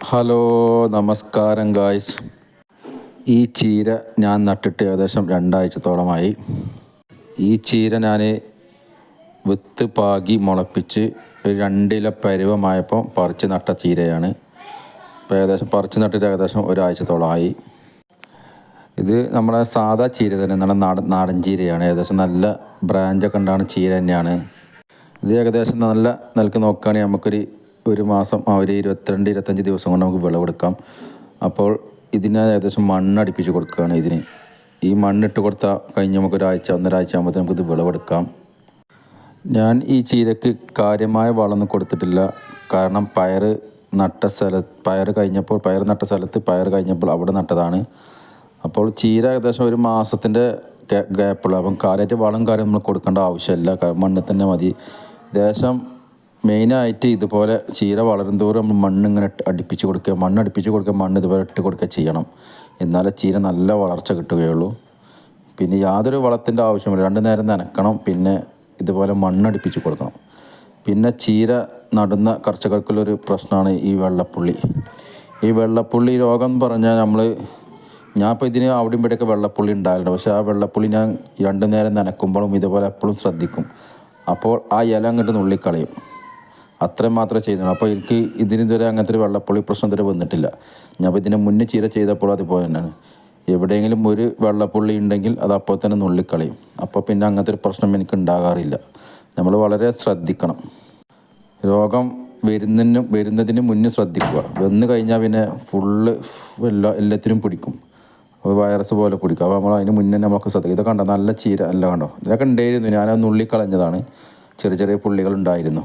Hello, നമസ്കാരം guys. ഈ ചീര ഞാൻ നട്ടിട്ട് ഏകദേശം 2 ആഴ്ചത്തോളമായി. ഈ ചീര ഞാൻ വിത്ത് പാകി മുളപ്പിച്ച് ഒരു 2 ഇല പരുവമായപ്പോൾ പറിച്ച് നട്ട ചീരയാണ്. ഇപ്പോൾ ഏകദേശം പറിച്ച് നട്ടിട്ട് ഏകദേശം 1 ആഴ്ചത്തോളമായി. ഇത് നമ്മുടെ സാധാ ചീര തന്നെ, നല്ല നാടൻ ചീരയാണ്. ഏകദേശം നല്ല ബ്രാഞ്ചൊക്കെ ഉണ്ടാകുന്ന ചീര തന്നെയാണ്. ഇത് ഏകദേശം നല്ല നിലക്ക് നോക്കുകയാണെങ്കിൽ നമുക്കൊരു മാസം ഒരു 22-25 ദിവസം കൊണ്ട് നമുക്ക് വിളവെടുക്കാം. അപ്പോൾ ഇതിന് ഏകദേശം മണ്ണടിപ്പിച്ച് കൊടുക്കുകയാണ്. ഈ മണ്ണിട്ട് കൊടുത്താൽ കഴിഞ്ഞ് നമുക്ക് 1-1.5 ആഴ്ച ആകുമ്പോഴത്തേക്ക് നമുക്കിത് വിളവെടുക്കാം. ഞാൻ ഈ ചീരക്ക് കാര്യമായ വളമൊന്നും കൊടുത്തിട്ടില്ല. കാരണം പയർ നട്ട സ്ഥലത്ത് അവിടെ നട്ടതാണ്. അപ്പോൾ ചീര ഏകദേശം 1 മാസത്തിൻ്റെ ഗ്യാപ്പുള്ളൂ. അപ്പം കാര്യമായിട്ട് വളം നമ്മൾ കൊടുക്കേണ്ട ആവശ്യമില്ല. മണ്ണിൽ തന്നെ മതി. ഏകദേശം മെയിനായിട്ട് ഇതുപോലെ ചീര വളരും തോറും നമ്മൾ മണ്ണിങ്ങനെ അടുപ്പിച്ച് കൊടുക്കുക, മണ്ണ് ഇതുപോലെ ഇട്ട് കൊടുക്കുക ചെയ്യണം. എന്നാലേ ചീര നല്ല വളർച്ച കിട്ടുകയുള്ളൂ. പിന്നെ യാതൊരു വളത്തിൻ്റെ ആവശ്യമില്ല. 2 നേരം നനയ്ക്കണം. പിന്നെ ഇതുപോലെ മണ്ണടിപ്പിച്ച് കൊടുക്കണം. പിന്നെ ചീര നടുന്ന കർഷകർക്കുള്ളൊരു പ്രശ്നമാണ് ഈ വെള്ളപ്പുള്ളി. ഈ വെള്ളപ്പുള്ളി രോഗം എന്ന് പറഞ്ഞാൽ ഞാൻ ഇപ്പോൾ ഇതിന് അവിടെയും ഇവിടെയൊക്കെ വെള്ളപ്പുള്ളി ഉണ്ടായിട്ടുണ്ട്. പക്ഷേ ആ വെള്ളപ്പുള്ളി ഞാൻ 2 നേരം നനയ്ക്കുമ്പോഴും ഇതുപോലെ എപ്പോഴും ശ്രദ്ധിക്കും. അപ്പോൾ ആ ഇല അങ്ങോട്ട് നുള്ളിക്കളയും. അത്രയും മാത്രമേ ചെയ്യുന്നുള്ളൂ. അപ്പോൾ എനിക്ക് ഇതുവരെ അങ്ങനത്തെ ഒരു വെള്ളപ്പുള്ളി പ്രശ്നം ഇതുവരെ വന്നിട്ടില്ല. ഞാൻ അപ്പോൾ ഇതിന് മുന്നേ ചീര ചെയ്തപ്പോൾ അതുപോലെ തന്നെയാണ്. എവിടെയെങ്കിലും ഒരു വെള്ളപ്പുള്ളി ഉണ്ടെങ്കിൽ അത് അപ്പോൾ തന്നെ നുള്ളിക്കളയും. അപ്പോൾ പിന്നെ അങ്ങനത്തെ ഒരു പ്രശ്നം എനിക്ക് ഉണ്ടാകാറില്ല. നമ്മൾ വളരെ ശ്രദ്ധിക്കണം. രോഗം വരുന്നതിന് മുന്നേ ശ്രദ്ധിക്കുക. വന്നു കഴിഞ്ഞാൽ പിന്നെ എല്ലാത്തിനും പിടിക്കും. വൈറസ് പോലെ പിടിക്കും. അപ്പോൾ നമ്മൾ അതിന് മുന്നേ നമുക്ക് ശ്രദ്ധിക്കും. ഇതൊക്കെ കണ്ടോ, നല്ല ചീര എല്ലാം കണ്ടോ. ഇതൊക്കെ ഉണ്ടായിരുന്നു, ഞാനത് നുള്ളിക്കളഞ്ഞതാണ്. ചെറിയ പുള്ളികൾ ഉണ്ടായിരുന്നു.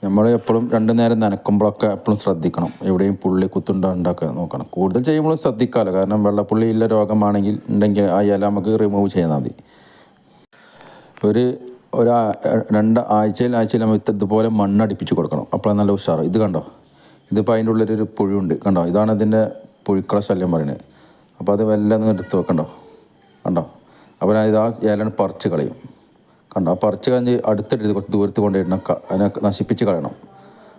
നമ്മൾ എപ്പോഴും 2 നേരം നനയ്ക്കുമ്പോഴൊക്കെ എപ്പോഴും ശ്രദ്ധിക്കണം. എവിടെയും പുള്ളി കുത്തുണ്ടാക്കെ നോക്കണം. കൂടുതൽ ചെയ്യുമ്പോഴും ശ്രദ്ധിക്കാമല്ലോ. കാരണം വെള്ളപ്പുള്ളിയുള്ള രോഗമാണെങ്കിൽ ഉണ്ടെങ്കിൽ ആ ഇല നമുക്ക് റിമൂവ് ചെയ്താൽ മതി. ഒരു 2 ആഴ്ചയിൽ നമ്മൾ ഇതുപോലെ മണ്ണടിപ്പിച്ച് കൊടുക്കണം. അപ്പോൾ നല്ല ഉഷാറ്. ഇത് കണ്ടോ, ഇതിപ്പോൾ അതിൻ്റെ ഉള്ളിലൊരു പുഴുണ്ട് കണ്ടോ. ഇതാണ് ഇതിൻ്റെ പുഴുക്കള ശല്യം പറയുന്നത്. അപ്പോൾ അത് വല്ലതും എടുത്ത് വെക്കണ്ടോ, കണ്ടോ. അപ്പോൾ ഞാൻ ആ ഇല പറിച്ച് കളയും. കണ്ടോ, ആ പറിച്ച് കഴിഞ്ഞ് അടുത്തിട്ട് കുറച്ച് ദൂരത്ത് കൊണ്ടിടണം. അതിനെ നശിപ്പിച്ച് കളയണം.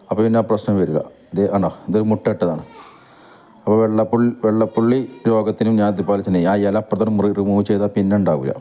അപ്പോൾ പിന്നെ ആ പ്രശ്നം വരില്ല. കണ്ടോ, ഇതൊരു മുട്ട ഇട്ടതാണ്. അപ്പോൾ വെള്ളപ്പുള്ളി രോഗത്തിനും ഞാൻ ഇതുപോലെ തന്നെ ആ ഇല അപ്പുറത്തോട്ട് റിമൂവ് ചെയ്താൽ പിന്നെ ഉണ്ടാവില്ല.